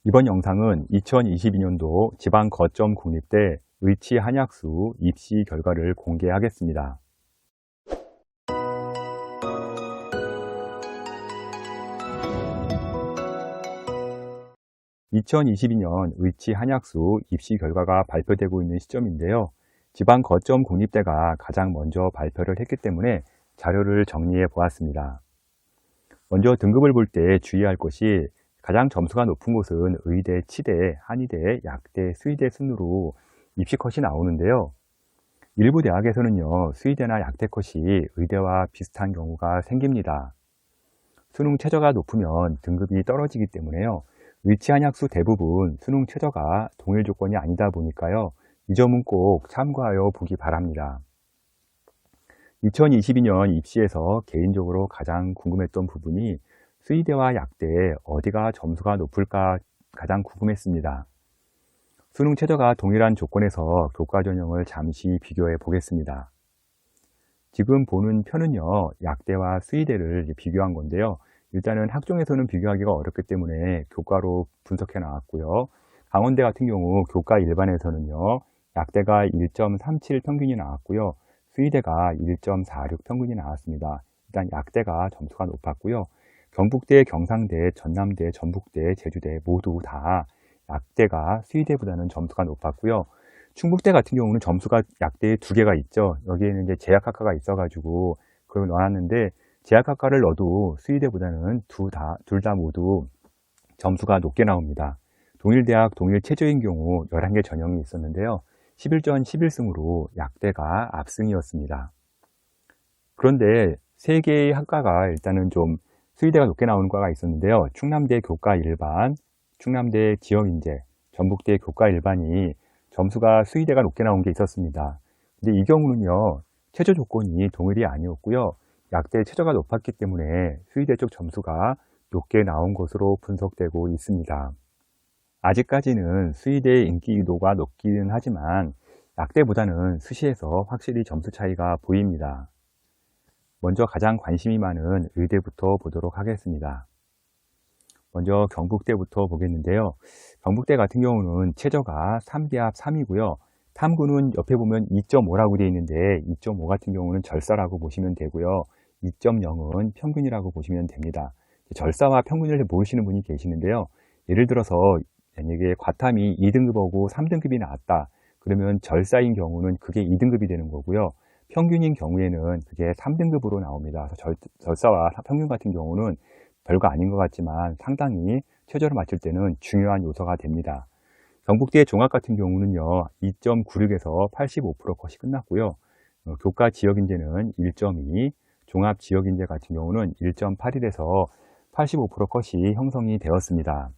이번 영상은 2022년도 지방 거점 국립대 의치 한약수 입시 결과를 공개하겠습니다. 2022년 의치 한약수 입시 결과가 발표되고 있는 시점인데요. 지방 거점 국립대가 가장 먼저 발표를 했기 때문에 자료를 정리해 보았습니다. 먼저 등급을 볼 때 주의할 것이 가장 점수가 높은 곳은 의대, 치대, 한의대, 약대, 수의대 순으로 입시 컷이 나오는데요. 일부 대학에서는요, 수의대나 약대 컷이 의대와 비슷한 경우가 생깁니다. 수능 최저가 높으면 등급이 떨어지기 때문에요. 의치 한약수 대부분 수능 최저가 동일 조건이 아니다 보니까요. 이 점은 꼭 참고하여 보기 바랍니다. 2022년 입시에서 개인적으로 가장 궁금했던 부분이 수의대와 약대 어디가 점수가 높을까 가장 궁금했습니다. 수능 최저가 동일한 조건에서 교과 전형을 잠시 비교해 보겠습니다. 지금 보는 편은요, 약대와 수의대를 비교한 건데요. 일단은 학종에서는 비교하기가 어렵기 때문에 교과로 분석해 나왔고요. 강원대 같은 경우 교과 일반에서는요, 약대가 1.37 평균이 나왔고요. 수의대가 1.46 평균이 나왔습니다. 일단 약대가 점수가 높았고요. 경북대, 경상대, 전남대, 전북대, 제주대 모두 다 약대가 수의대보다는 점수가 높았고요. 충북대 같은 경우는 점수가 약대에 2개가 있죠. 여기에는 이제 제약학과가 있어가지고 그걸 넣어놨는데 제약학과를 넣어도 수의대보다는 둘 다 모두 점수가 높게 나옵니다. 동일대학, 동일체조인 경우 11개 전형이 있었는데요. 11전 11승으로 약대가 압승이었습니다. 그런데 3개의 학과가 일단은 좀 수의대가 높게 나오는 과가 있었는데요. 충남대 교과 일반, 충남대 지역인재, 전북대 교과 일반이 점수가 수의대가 높게 나온 게 있었습니다. 근데 이 경우는요, 최저 조건이 동일이 아니었고요. 약대 최저가 높았기 때문에 수의대 쪽 점수가 높게 나온 것으로 분석되고 있습니다. 아직까지는 수의대의 인기도가 높기는 하지만 약대보다는 수시에서 확실히 점수 차이가 보입니다. 먼저 가장 관심이 많은 의대부터 보도록 하겠습니다. 먼저 경북대부터 보겠는데요. 경북대 같은 경우는 최저가 3기합 3이고요. 탐구는 옆에 보면 2.5라고 되어 있는데 2.5 같은 경우는 절사라고 보시면 되고요. 2.0은 평균이라고 보시면 됩니다. 절사와 평균을 모르시는 분이 계시는데요. 예를 들어서 만약에 과탐이 2등급하고 3등급이 나왔다. 그러면 절사인 경우는 그게 2등급이 되는 거고요. 평균인 경우에는 그게 3등급으로 나옵니다. 그래서 절사와 평균 같은 경우는 별거 아닌 것 같지만 상당히 최저를 맞출 때는 중요한 요소가 됩니다. 경북대 종합 같은 경우는요, 2.96에서 85% 컷이 끝났고요. 교과 지역인재는 1.2, 종합 지역인재 같은 경우는 1.81에서 85% 컷이 형성이 되었습니다.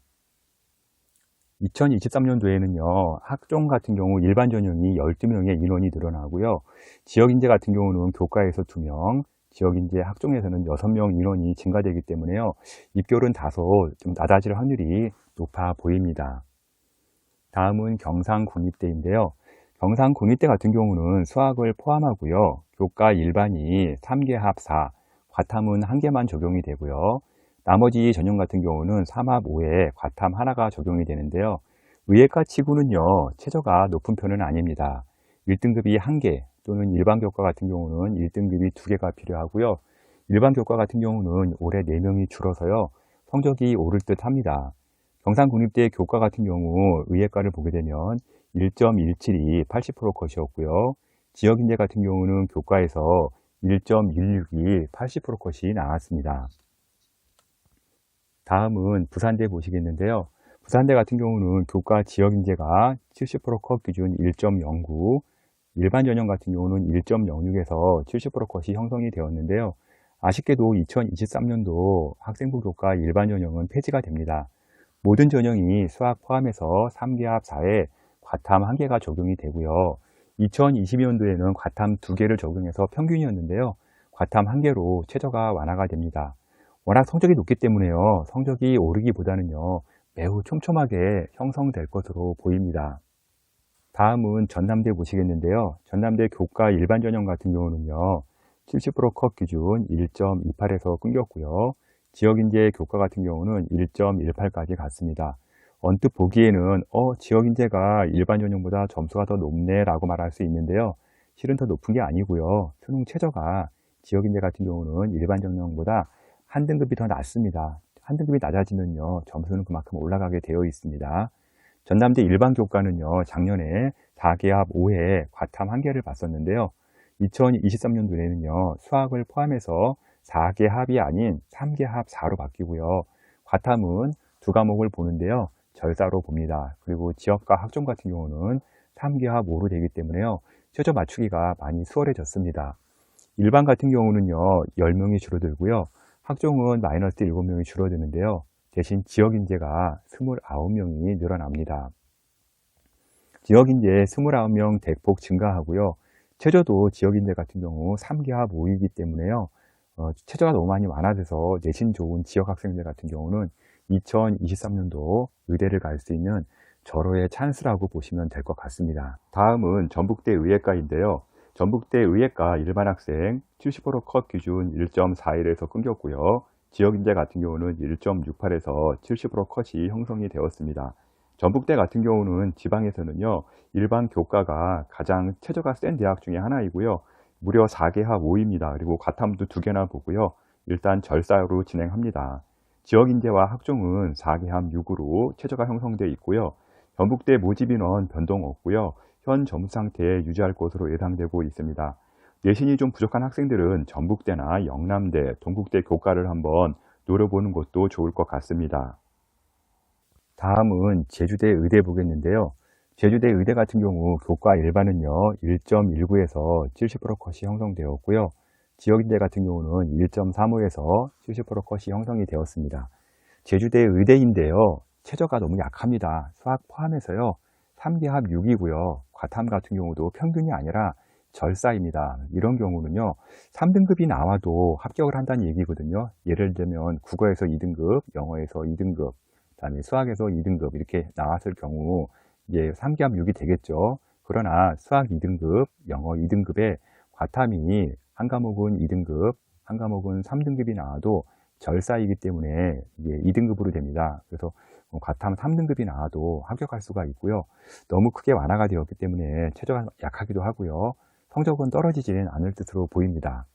2023년도에는요, 학종 같은 경우 일반 전형이 12명의 인원이 늘어나고요. 지역인재 같은 경우는 교과에서 2명, 지역인재 학종에서는 6명 인원이 증가되기 때문에요. 입결은 다소 좀 낮아질 확률이 높아 보입니다. 다음은 경상국립대인데요. 경상국립대 같은 경우는 수학을 포함하고요. 교과 일반이 3개 합 4, 과탐은 1개만 적용이 되고요. 나머지 전형 같은 경우는 3합 5에 과탐 하나가 적용이 되는데요. 의예과 치고는요, 최저가 높은 편은 아닙니다. 1등급이 1개 또는 일반 교과 같은 경우는 1등급이 2개가 필요하고요. 일반 교과 같은 경우는 올해 4명이 줄어서요, 성적이 오를 듯 합니다. 경상국립대 교과 같은 경우 의예과를 보게 되면 1.17이 80% 컷이었고요. 지역인재 같은 경우는 교과에서 1.16이 80% 컷이 나왔습니다. 다음은 부산대 보시겠는데요. 부산대 같은 경우는 교과 지역인재가 70% 컷 기준 1.09, 일반 전형 같은 경우는 1.06에서 70% 컷이 형성이 되었는데요. 아쉽게도 2023년도 학생부 교과 일반 전형은 폐지가 됩니다. 모든 전형이 수학 포함해서 3개 합 4에 과탐 1개가 적용이 되고요. 2022년도에는 과탐 2개를 적용해서 평균이었는데요. 과탐 1개로 최저가 완화가 됩니다. 워낙 성적이 높기 때문에요. 성적이 오르기보다는요, 매우 촘촘하게 형성될 것으로 보입니다. 다음은 전남대 보시겠는데요. 전남대 교과 일반 전형 같은 경우는요, 70% 컷 기준 1.28에서 끊겼고요. 지역인재 교과 같은 경우는 1.18까지 갔습니다. 언뜻 보기에는 지역인재가 일반 전형보다 점수가 더 높네 라고 말할 수 있는데요. 실은 더 높은 게 아니고요. 수능 최저가 지역인재 같은 경우는 일반 전형보다 한 등급이 더 낮습니다. 한 등급이 낮아지면요, 점수는 그만큼 올라가게 되어 있습니다. 전남대 일반 교과는요, 작년에 4개합 5회 과탐 1개를 봤었는데요. 2023년도에는요, 수학을 포함해서 4개합이 아닌 3개합 4로 바뀌고요. 과탐은 두 과목을 보는데요, 절사로 봅니다. 그리고 지역과 학종 같은 경우는 3개합 5로 되기 때문에요, 최저 맞추기가 많이 수월해졌습니다. 일반 같은 경우는요, 10명이 줄어들고요. 학종은 마이너스 7명이 줄어드는데요. 대신 지역인재가 29명이 늘어납니다. 지역인재 29명 대폭 증가하고요. 최저도 지역인재 같은 경우 3개합 5이기 때문에요. 최저가 너무 많이 많아져서 내신 좋은 지역 학생들 같은 경우는 2023년도 의대를 갈 수 있는 절호의 찬스라고 보시면 될 것 같습니다. 다음은 전북대 의예과인데요. 전북대 의예과 일반 학생 70% 컷 기준 1.41에서 끊겼고요. 지역인재 같은 경우는 1.68에서 70% 컷이 형성이 되었습니다. 전북대 같은 경우는 지방에서는요, 일반 교과가 가장 최저가 센 대학 중에 하나이고요. 무려 4개합 5입니다. 그리고 과탐도 2개나 보고요. 일단 절사로 진행합니다. 지역인재와 학종은 4개합 6으로 최저가 형성되어 있고요. 전북대 모집 인원 변동 없고요. 현 점수 상태에 유지할 것으로 예상되고 있습니다. 내신이 좀 부족한 학생들은 전북대나 영남대, 동국대 교과를 한번 노려보는 것도 좋을 것 같습니다. 다음은 제주대 의대 보겠는데요. 제주대 의대 같은 경우 교과 일반은요, 1.19에서 70% 컷이 형성되었고요. 지역인재 같은 경우는 1.35에서 70% 컷이 형성이 되었습니다. 제주대 의대인데요, 최저가 너무 약합니다. 수학 포함해서요, 3개합 6이고요. 과탐 같은 경우도 평균이 아니라 절사입니다. 이런 경우는요, 3등급이 나와도 합격을 한다는 얘기거든요. 예를 들면 국어에서 2등급, 영어에서 2등급, 그다음에 수학에서 2등급 이렇게 나왔을 경우 이제 3개합 6이 되겠죠. 그러나 수학 2등급, 영어 2등급에 과탐이 한 과목은 2등급, 한 과목은 3등급이 나와도 절사이기 때문에 이게 2등급으로 됩니다. 그래서 과탐 3등급이 나와도 합격할 수가 있고요. 너무 크게 완화가 되었기 때문에 최저가 약하기도 하고요. 성적은 떨어지지는 않을 뜻으로 보입니다.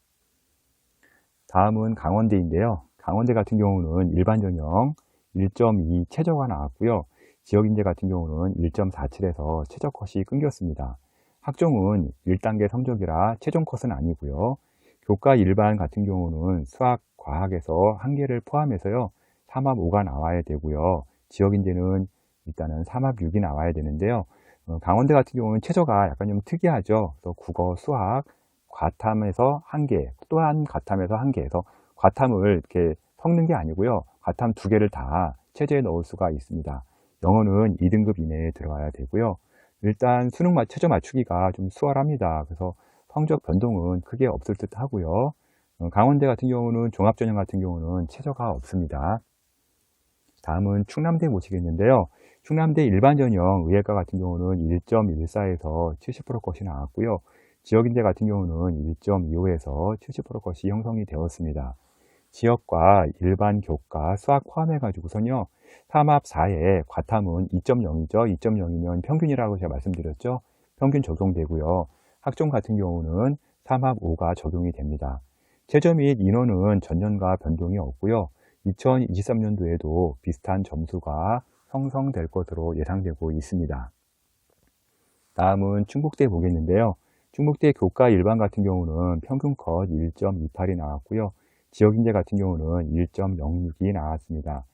다음은 강원대인데요. 강원대 같은 경우는 일반 전형 1.2 최저가 나왔고요. 지역인재 같은 경우는 1.47에서 최저 컷이 끊겼습니다. 학종은 1단계 성적이라 최종 컷은 아니고요. 교과 일반 같은 경우는 수학, 과학에서 한 개를 포함해서요, 3합 5가 나와야 되고요. 지역인재는 일단은 3합 6이 나와야 되는데요. 강원대 같은 경우는 최저가 약간 좀 특이하죠. 그래서 국어, 수학, 과탐에서 한 개, 또한 과탐에서 한 개에서 과탐을 이렇게 섞는 게 아니고요. 과탐 2개를 다 체제에 넣을 수가 있습니다. 영어는 2등급 이내에 들어가야 되고요. 일단 수능 최저 맞추기가 좀 수월합니다. 그래서 성적 변동은 크게 없을 듯 하고요. 강원대 같은 경우는 종합전형 같은 경우는 최저가 없습니다. 다음은 충남대 보시겠는데요. 충남대 일반전형 의예과 같은 경우는 1.14에서 70% 컷이 나왔고요. 지역인재 같은 경우는 1.25에서 70% 컷이 형성이 되었습니다. 지역과 일반 교과, 수학 포함해 가지고선요, 3합 4에 과탐은 2.0이죠. 2.0이면 평균이라고 제가 말씀드렸죠. 평균 적용되고요. 학종 같은 경우는 3합 5가 적용이 됩니다. 최저 및 인원은 전년과 변동이 없고요. 2023년도에도 비슷한 점수가 형성될 것으로 예상되고 있습니다. 다음은 충북대 보겠는데요. 충북대 교과 일반 같은 경우는 평균 컷 1.28이 나왔고요. 지역인재 같은 경우는 1.06이 나왔습니다.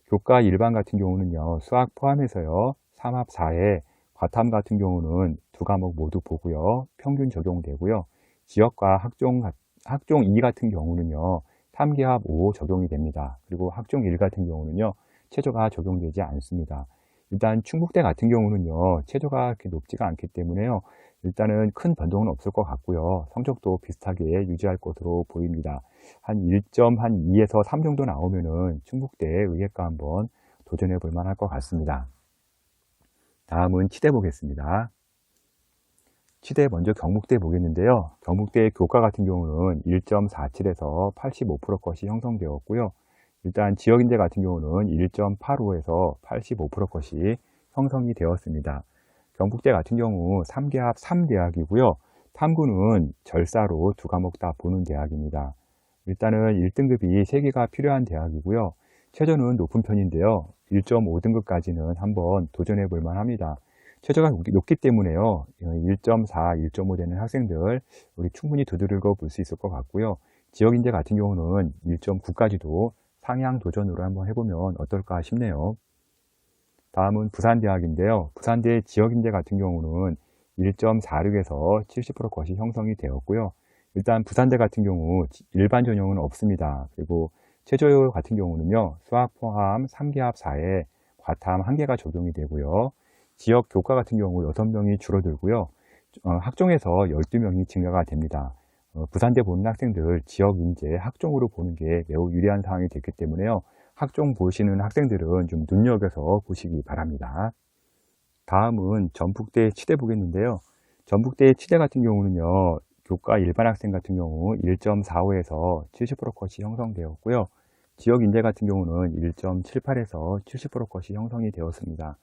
교과 일반 같은 경우는요, 수학 포함해서요, 3합 4에 과탐 같은 경우는 두 과목 모두 보고요, 평균 적용되고요. 지역과 학종 2 같은 경우는요, 3개합 5 적용이 됩니다. 그리고 학종 1 같은 경우는요, 최저가 적용되지 않습니다. 일단 충북대 같은 경우는요, 최저가 그렇게 높지가 않기 때문에요, 일단은 큰 변동은 없을 것 같고요. 성적도 비슷하게 유지할 것으로 보입니다. 한 1.2에서 3 정도 나오면은 충북대 의예과 한번 도전해 볼 만할 것 같습니다. 다음은 치대 보겠습니다. 치대 먼저 경북대 보겠는데요. 경북대 교과 같은 경우는 1.47에서 85% 컷이 형성되었고요. 일단 지역인재 같은 경우는 1.85에서 85% 컷이 형성이 되었습니다. 경북대 같은 경우 3개합 3대학이고요. 탐구는 절사로 두 과목 다 보는 대학입니다. 일단은 1등급이 3개가 필요한 대학이고요. 최저는 높은 편인데요. 1.5등급까지는 한번 도전해 볼 만합니다. 최저가 높기 때문에요. 1.4, 1.5 되는 학생들 우리 충분히 두드리고 볼 수 있을 것 같고요. 지역인재 같은 경우는 1.9까지도 상향 도전으로 한번 해보면 어떨까 싶네요. 다음은 부산대학인데요. 부산대 지역인재 같은 경우는 1.46에서 70% 컷이 형성이 되었고요. 일단 부산대 같은 경우 일반 전형은 없습니다. 그리고 최저 같은 경우는요. 수학 포함 3개합 4에 과탐 1개가 적용이 되고요. 지역 교과 같은 경우 6명이 줄어들고요. 학종에서 12명이 증가가 됩니다. 부산대 보는 학생들 지역 인재 학종으로 보는 게 매우 유리한 상황이 됐기 때문에요. 학종 보시는 학생들은 좀 눈여겨서 보시기 바랍니다. 다음은 전북대 치대 보겠는데요. 전북대 치대 같은 경우는요. 교과 일반 학생 같은 경우 1.45에서 70% 컷이 형성되었고요. 지역 인재 같은 경우는 1.78에서 70% 컷이 형성이 되었습니다.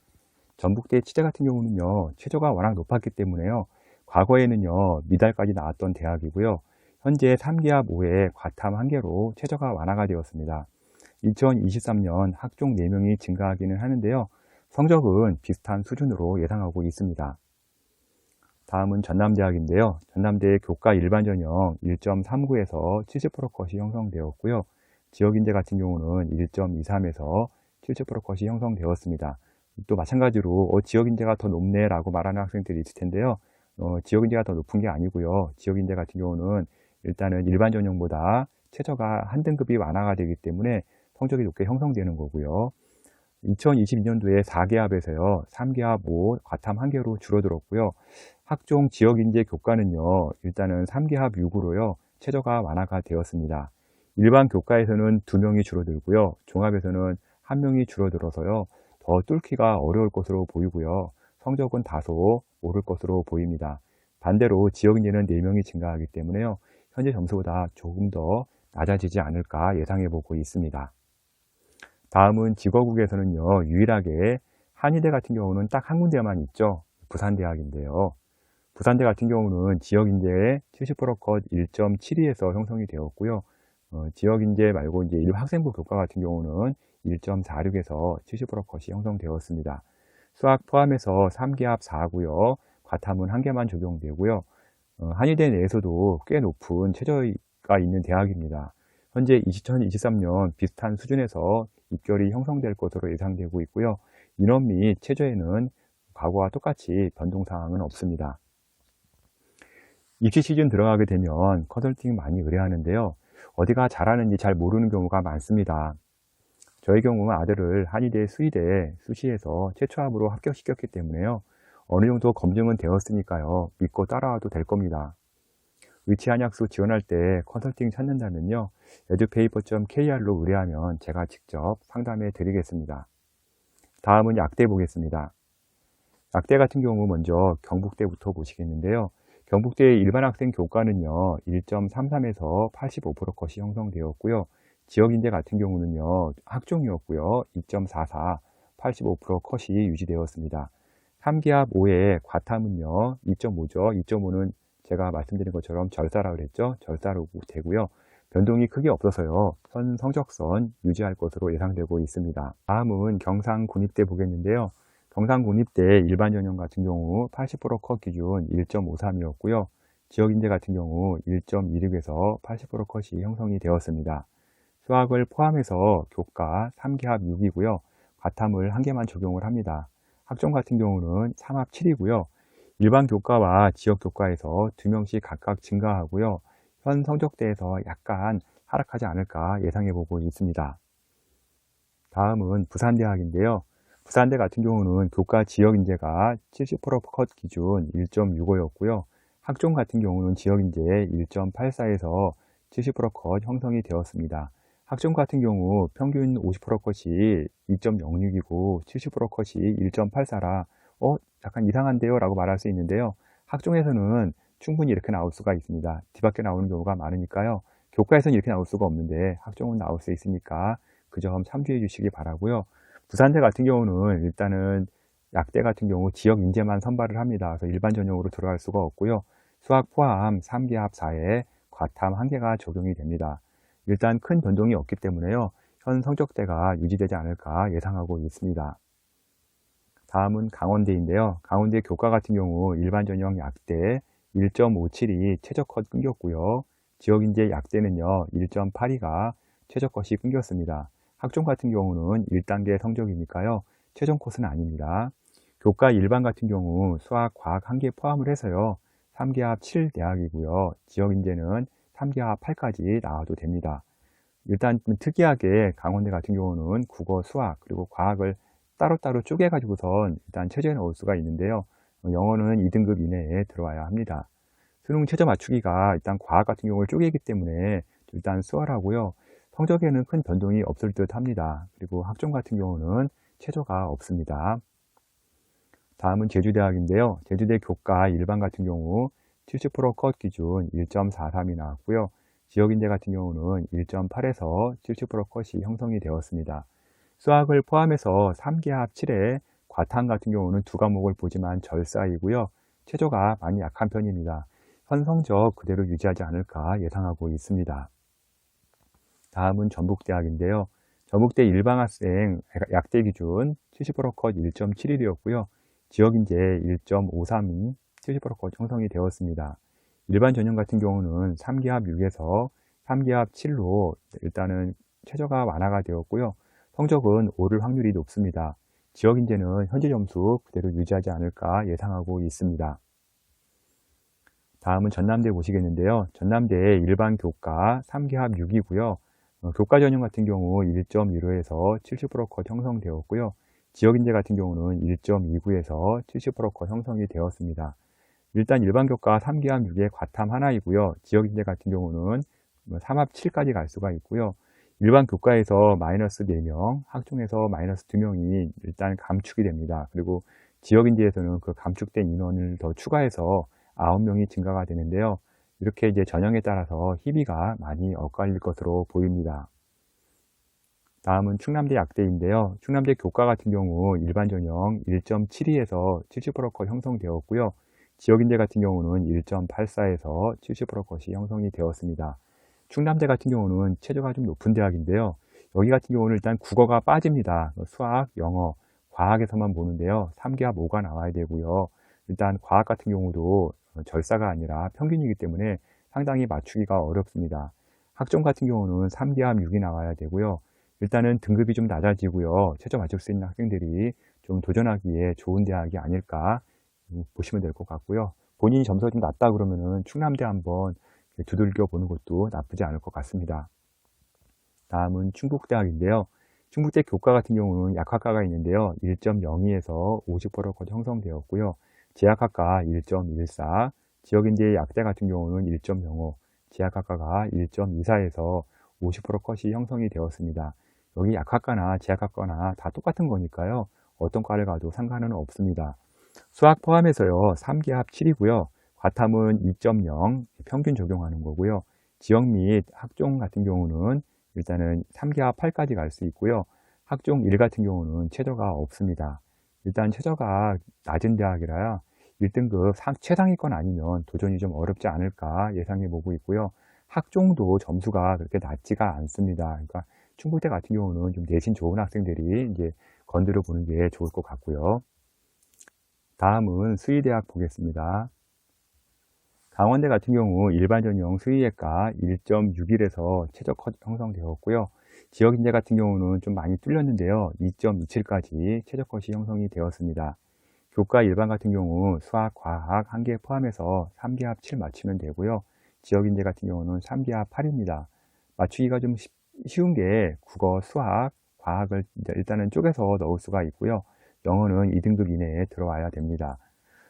전북대 치대 같은 경우는요. 최저가 워낙 높았기 때문에요. 과거에는요. 미달까지 나왔던 대학이고요. 현재 3개합 5에 과탐 1개로 최저가 완화가 되었습니다. 2023년 학종 4명이 증가하기는 하는데요. 성적은 비슷한 수준으로 예상하고 있습니다. 다음은 전남대학인데요. 전남대 교과 일반 전형 1.39에서 70% 컷이 형성되었고요. 지역인재 같은 경우는 1.23에서 70% 컷이 형성되었습니다. 또 마찬가지로 지역인재가 더 높네 라고 말하는 학생들이 있을 텐데요. 지역인재가 더 높은 게 아니고요. 지역인재 같은 경우는 일단은 일반 전형보다 최저가 한 등급이 완화가 되기 때문에 성적이 높게 형성되는 거고요. 2022년도에 4개합에서요. 3개합 5, 과탐 1개로 줄어들었고요. 학종 지역인재 교과는요. 일단은 3개합 6으로요. 최저가 완화가 되었습니다. 일반 교과에서는 2명이 줄어들고요. 종합에서는 1명이 줄어들어서요. 더 뚫기가 어려울 것으로 보이고요. 성적은 다소 오를 것으로 보입니다. 반대로 지역인재는 4명이 증가하기 때문에요. 현재 점수보다 조금 더 낮아지지 않을까 예상해 보고 있습니다. 다음은 직업국에서는요. 유일하게 한의대 같은 경우는 딱 한 군데만 있죠. 부산대학인데요. 부산대 같은 경우는 지역인재의 70%컷 1.72에서 형성이 되었고요. 지역인재 말고 이제 학생부 교과 같은 경우는 1.46에서 70%컷이 형성되었습니다. 수학 포함해서 3개합 4고요. 과탐은 1개만 적용되고요. 한의대 내에서도 꽤 높은 최저가 있는 대학입니다. 현재 2023년 비슷한 수준에서 입결이 형성될 것으로 예상되고 있고요. 인원 및 최저에는 과거와 똑같이 변동사항은 없습니다. 입시 시즌 들어가게 되면 컨설팅 많이 의뢰하는데요. 어디가 잘하는지 잘 모르는 경우가 많습니다. 저의 경우는 아들을 한의대 수의대 수시에서 최초합으로 합격시켰기 때문에요. 어느 정도 검증은 되었으니까요. 믿고 따라와도 될 겁니다. 의치한약수 지원할 때 컨설팅 찾는다면요. edupaper.kr로 의뢰하면 제가 직접 상담해 드리겠습니다. 다음은 약대 보겠습니다. 약대 같은 경우 먼저 경북대부터 보시겠는데요. 경북대의 일반 학생 교과는요. 1.33에서 85% 컷이 형성되었고요. 지역인재 같은 경우는요. 학종이었고요. 2.44, 85% 컷이 유지되었습니다. 3기합 5의 과탐은요. 2.5죠. 2.5는 제가 말씀드린 것처럼 절사라고 그랬죠. 절사로 되고요. 변동이 크게 없어서요. 선 성적선 유지할 것으로 예상되고 있습니다. 다음은 경상군립대 보겠는데요. 경상군립대 일반 전형 같은 경우 80% 컷 기준 1.53이었고요. 지역인재 같은 경우 1.26에서 80% 컷이 형성이 되었습니다. 수학을 포함해서 교과 3기합 6이고요. 과탐을 1개만 적용을 합니다. 학종 같은 경우는 3합 7이고요. 일반 교과와 지역 교과에서 2명씩 각각 증가하고요. 현 성적대에서 약간 하락하지 않을까 예상해 보고 있습니다. 다음은 부산대학인데요. 부산대 같은 경우는 교과 지역인재가 70%컷 기준 1.65였고요. 학종 같은 경우는 지역인재 1.84에서 70%컷 형성이 되었습니다. 학종 같은 경우 평균 50%컷이 2.06이고 70%컷이 1.84라 약간 이상한데요 라고 말할 수 있는데요. 학종에서는 충분히 이렇게 나올 수가 있습니다. 뒤밖에 나오는 경우가 많으니까요. 교과에서는 이렇게 나올 수가 없는데 학종은 나올 수 있으니까 그 점 참조해 주시기 바라고요. 부산대 같은 경우는 일단은 약대 같은 경우 지역 인재만 선발을 합니다. 그래서 일반 전형으로 들어갈 수가 없고요. 수학 포함 3개 합 4에 과탐 1개가 적용이 됩니다. 일단 큰 변동이 없기 때문에요. 현 성적대가 유지되지 않을까 예상하고 있습니다. 다음은 강원대인데요. 강원대 교과 같은 경우 일반 전형 약대 1.57이 최저 컷 끊겼고요. 지역인재 약대는요 1.82가 최저 컷이 끊겼습니다. 학종 같은 경우는 1단계 성적이니까요 최종 컷은 아닙니다. 교과 일반 같은 경우 수학, 과학 1개 포함을 해서요 3개 합 7대학이고요. 지역인재는 3개 합 8까지 나와도 됩니다. 일단 특이하게 강원대 같은 경우는 국어, 수학, 그리고 과학을 따로따로 쪼개가지고선 일단 최저에 넣을 수가 있는데요. 영어는 2등급 이내에 들어와야 합니다. 수능 최저 맞추기가 일단 과학 같은 경우를 쪼개기 때문에 일단 수월하고요. 성적에는 큰 변동이 없을 듯 합니다. 그리고 학종 같은 경우는 최저가 없습니다. 다음은 제주대학인데요. 제주대 교과 일반 같은 경우 70%컷 기준 1.43이 나왔고요. 지역인재 같은 경우는 1.8에서 70% 컷이 형성이 되었습니다. 수학을 포함해서 3개 합 7에 과탐 같은 경우는 2과목을 보지만 절사이고요. 최저가 많이 약한 편입니다. 현 성적 그대로 유지하지 않을까 예상하고 있습니다. 다음은 전북대학인데요. 전북대 일반 학생 약대 기준 70%컷 1.71이었고요. 지역인재 1.53이 70%컷 형성이 되었습니다. 일반 전형 같은 경우는 3개 합 6에서 3개 합 7로 일단은 최저가 완화가 되었고요. 성적은 오를 확률이 높습니다. 지역인재는 현재 점수 그대로 유지하지 않을까 예상하고 있습니다. 다음은 전남대 보시겠는데요. 전남대 일반 교과 3개 합 6이고요. 교과 전형 같은 경우 1.15에서 70%컷 형성되었고요. 지역인재 같은 경우는 1.29에서 70%컷 형성이 되었습니다. 일단 일반 교과 3개 합 6에 과탐 하나이고요. 지역인재 같은 경우는 3합 7까지 갈 수가 있고요. 일반 교과에서 마이너스 4명, 학종에서 마이너스 2명이 일단 감축이 됩니다. 그리고 지역인재에서는 그 감축된 인원을 더 추가해서 9명이 증가가 되는데요. 이렇게 이제 전형에 따라서 희비가 많이 엇갈릴 것으로 보입니다. 다음은 충남대 약대인데요. 충남대 교과 같은 경우 일반 전형 1.72에서 70%컷 형성되었고요. 지역인재 같은 경우는 1.84에서 70%컷이 형성이 되었습니다. 충남대 같은 경우는 최저가 좀 높은 대학인데요. 여기 같은 경우는 일단 국어가 빠집니다. 수학, 영어, 과학에서만 보는데요. 3개 합 5가 나와야 되고요. 일단 과학 같은 경우도 절사가 아니라 평균이기 때문에 상당히 맞추기가 어렵습니다. 학종 같은 경우는 3개 합 6이 나와야 되고요. 일단은 등급이 좀 낮아지고요. 최저 맞출 수 있는 학생들이 좀 도전하기에 좋은 대학이 아닐까 보시면 될 것 같고요. 본인이 점수가 좀 낮다 그러면은 충남대 한번 두들겨 보는 것도 나쁘지 않을 것 같습니다. 다음은 충북대학인데요. 충북대 교과 같은 경우는 약학과가 있는데요. 1.02에서 50%까지 형성되었고요. 제약학과 1.14, 지역인재 약대 같은 경우는 1.05, 제약학과가 1.24에서 50% 컷이 형성이 되었습니다. 여기 약학과나 제약학과나 다 똑같은 거니까요. 어떤 과를 가도 상관은 없습니다. 수학 포함해서요. 3개 합 7이고요. 과탐은 2.0 평균 적용하는 거고요. 지역 및 학종 같은 경우는 일단은 3개 합 8까지 갈 수 있고요. 학종 1 같은 경우는 최저가 없습니다. 일단 최저가 낮은 대학이라야 1등급 최상위권 아니면 도전이 좀 어렵지 않을까 예상해 보고 있고요. 학종도 점수가 그렇게 낮지가 않습니다. 그러니까 충북대 같은 경우는 좀 내신 좋은 학생들이 이제 건드려 보는 게 좋을 것 같고요. 다음은 수의대학 보겠습니다. 강원대 같은 경우 일반 전형 수의학과 1.61에서 최저 컷 형성되었고요. 지역인재 같은 경우는 좀 많이 뚫렸는데요. 2.27까지 최저 컷이 형성이 되었습니다. 교과 일반 같은 경우 수학, 과학 1개 포함해서 3개 합 7 맞추면 되고요. 지역인재 같은 경우는 3개 합 8입니다. 맞추기가 좀 쉬운 게 국어, 수학, 과학을 일단은 쪼개서 넣을 수가 있고요. 영어는 2등급 이내에 들어와야 됩니다.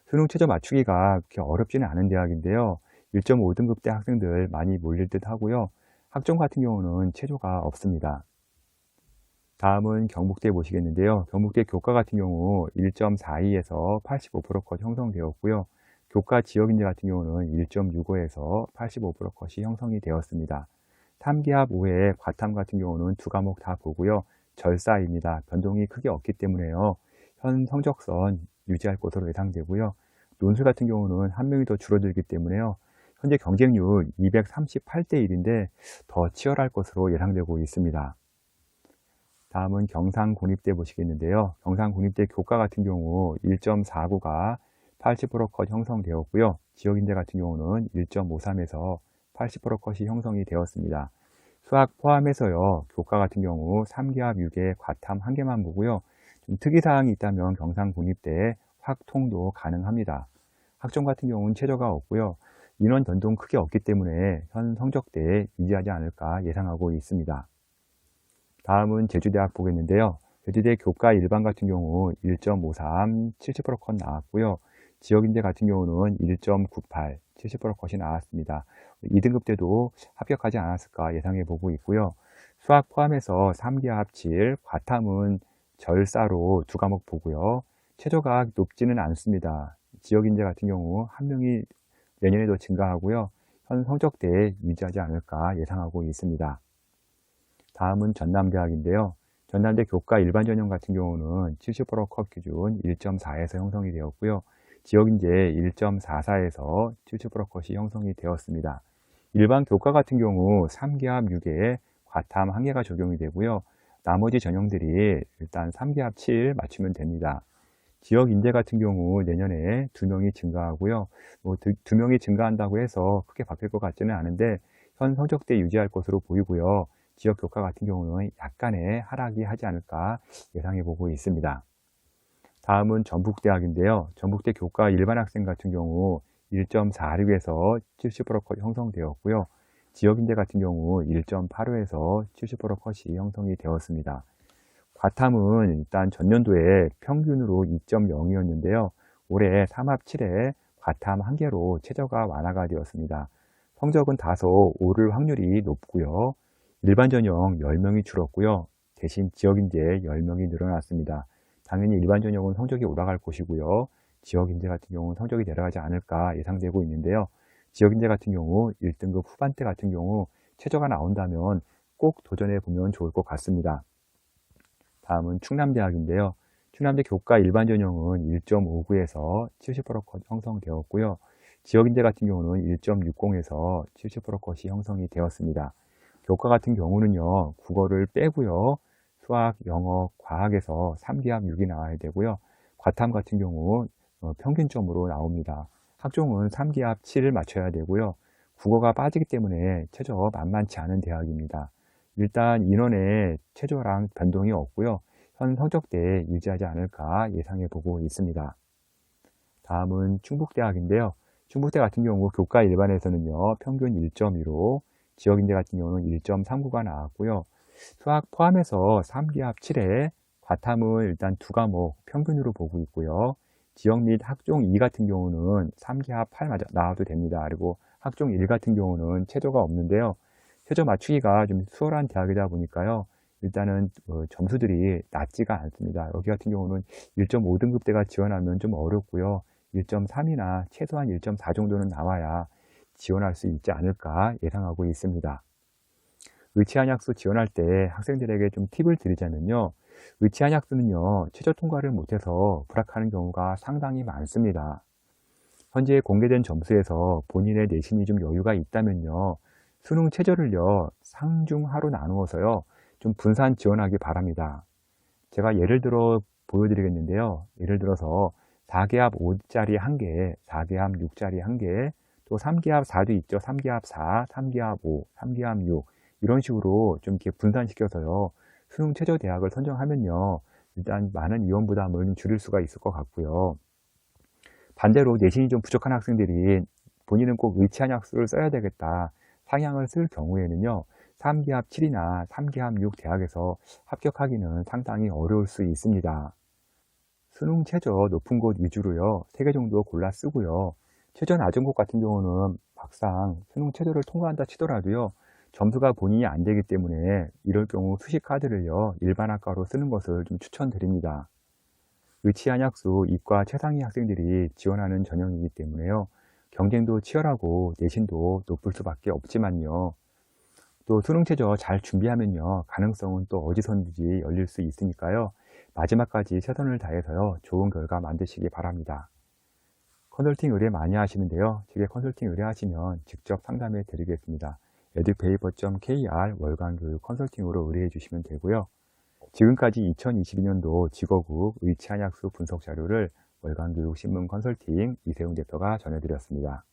수능 최저 맞추기가 그렇게 어렵지는 않은 대학인데요. 1.5등급대 학생들 많이 몰릴 듯 하고요. 학종 같은 경우는 최저가 없습니다. 다음은 경북대 보시겠는데요. 경북대 교과 같은 경우 1.42에서 85%컷 형성되었고요. 교과 지역인재 같은 경우는 1.65에서 85%컷이 형성이 되었습니다. 3기합 5에 과탐 같은 경우는 두 과목 다 보고요. 절사입니다. 변동이 크게 없기 때문에요. 현 성적선 유지할 것으로 예상되고요. 논술 같은 경우는 한 명이 더 줄어들기 때문에요. 현재 경쟁률 238대 1인데 더 치열할 것으로 예상되고 있습니다. 다음은 경상국립대 보시겠는데요. 경상국립대 교과 같은 경우 1.49가 80% 컷 형성되었고요. 지역인재 같은 경우는 1.53에서 80% 컷이 형성이 되었습니다. 수학 포함해서요. 교과 같은 경우 3기합 6에 과탐 1개만 보고요. 좀 특이사항이 있다면 경상국립대에 확통도 가능합니다. 학점 같은 경우는 최저가 없고요. 인원 변동 크게 없기 때문에 현 성적대에 유지하지 않을까 예상하고 있습니다. 다음은 제주대학 보겠는데요. 제주대 교과 일반 같은 경우 1.53, 70% 컷 나왔고요. 지역인재 같은 경우는 1.98, 70% 컷이 나왔습니다. 2등급 때도 합격하지 않았을까 예상해 보고 있고요. 수학 포함해서 3기합 7, 과탐은 절사로 두 과목 보고요. 최저가 높지는 않습니다. 지역인재 같은 경우 한 명이 내년에도 증가하고요. 현 성적대에 유지하지 않을까 예상하고 있습니다. 다음은 전남대학인데요. 전남대 교과 일반 전형 같은 경우는 70% 컷 기준 1.4에서 형성이 되었고요. 지역인재 1.44에서 70% 컷이 형성이 되었습니다. 일반 교과 같은 경우 3기합 6에 과탐 1개가 적용이 되고요. 나머지 전형들이 일단 3기합 7 맞추면 됩니다. 지역인재 같은 경우 내년에 2명이 증가하고요. 뭐 2명이 증가한다고 해서 크게 바뀔 것 같지는 않은데 현 성적대 유지할 것으로 보이고요. 지역 교과 같은 경우는 약간의 하락이 하지 않을까 예상해 보고 있습니다. 다음은 전북대학인데요. 전북대 교과 일반 학생 같은 경우 1.46에서 70% 컷 형성되었고요. 지역인재 같은 경우 1.85에서 70% 컷이 형성이 되었습니다. 과탐은 일단 전년도에 평균으로 2.0이었는데요. 올해 3합 7에 과탐 1개로 최저가 완화가 되었습니다. 성적은 다소 오를 확률이 높고요. 일반 전형 10명이 줄었고요. 대신 지역인재 10명이 늘어났습니다. 당연히 일반 전형은 성적이 올라갈 것이고요. 지역인재 같은 경우는 성적이 내려가지 않을까 예상되고 있는데요. 지역인재 같은 경우 1등급 후반대 같은 경우 최저가 나온다면 꼭 도전해 보면 좋을 것 같습니다. 다음은 충남대학인데요. 충남대 교과 일반 전형은 1.59에서 70% 컷 형성되었고요. 지역인재 같은 경우는 1.60에서 70% 컷이 형성이 되었습니다. 교과 같은 경우는요, 국어를 빼고요. 수학, 영어, 과학에서 3기합 6이 나와야 되고요. 과탐 같은 경우 평균점으로 나옵니다. 학종은 3기합 7을 맞춰야 되고요. 국어가 빠지기 때문에 최저 만만치 않은 대학입니다. 일단 인원의 최저랑 변동이 없고요. 현 성적대에 유지하지 않을까 예상해 보고 있습니다. 다음은 충북대학인데요. 충북대 같은 경우 교과 일반에서는요, 평균 1.15, 지역인재 같은 경우는 1.39가 나왔고요. 수학 포함해서 3기합 7에 과탐을 일단 두 과목 평균으로 보고 있고요. 지역 및 학종 2 같은 경우는 3기합 8 나와도 됩니다. 그리고 학종 1 같은 경우는 최저가 없는데요. 최저 맞추기가 좀 수월한 대학이다 보니까요. 일단은 점수들이 낮지가 않습니다. 여기 같은 경우는 1.5등급대가 지원하면 좀 어렵고요. 1.3이나 최소한 1.4 정도는 나와야 지원할 수 있지 않을까 예상하고 있습니다. 의치한약수 지원할 때 학생들에게 좀 팁을 드리자면요. 의치한약수는요, 최저 통과를 못해서 불합격하는 경우가 상당히 많습니다. 현재 공개된 점수에서 본인의 내신이 좀 여유가 있다면요, 수능 최저를요, 상중하로 나누어서요, 좀 분산 지원하기 바랍니다. 제가 예를 들어 보여드리겠는데요. 예를 들어서 4기합 5짜리 1개, 4기합 6짜리 1개, 또 3기합 4도 있죠. 3기합 4, 3기합 5, 3기합 6 이런 식으로 좀 이렇게 분산시켜서요. 수능 최저 대학을 선정하면요. 일단 많은 위험 부담을 좀 줄일 수가 있을 것 같고요. 반대로 내신이 좀 부족한 학생들이 본인은 꼭 의치한약수를 써야 되겠다. 상향을 쓸 경우에는요. 3기합 7이나 3기합 6 대학에서 합격하기는 상당히 어려울 수 있습니다. 수능 최저 높은 곳 위주로요. 3개 정도 골라 쓰고요. 최저 낮은 곳 같은 경우는 막상 수능 최저를 통과한다 치더라도요. 점수가 본인이 안 되기 때문에 이럴 경우 수시카드를요. 일반 학과로 쓰는 것을 좀 추천드립니다. 의치한약수 이과 최상위 학생들이 지원하는 전형이기 때문에요. 경쟁도 치열하고 내신도 높을 수밖에 없지만요. 또 수능 최저 잘 준비하면요, 가능성은 또 어디선지 열릴 수 있으니까요. 마지막까지 최선을 다해서요, 좋은 결과 만드시기 바랍니다. 컨설팅 의뢰 많이 하시는데요. 제게 컨설팅 의뢰하시면 직접 상담해 드리겠습니다. edupaper.kr 월간교육 컨설팅으로 의뢰해 주시면 되고요. 지금까지 2022년도 직어국 의치한약수 분석 자료를 월간교육 신문 컨설팅 이세훈 대표가 전해드렸습니다.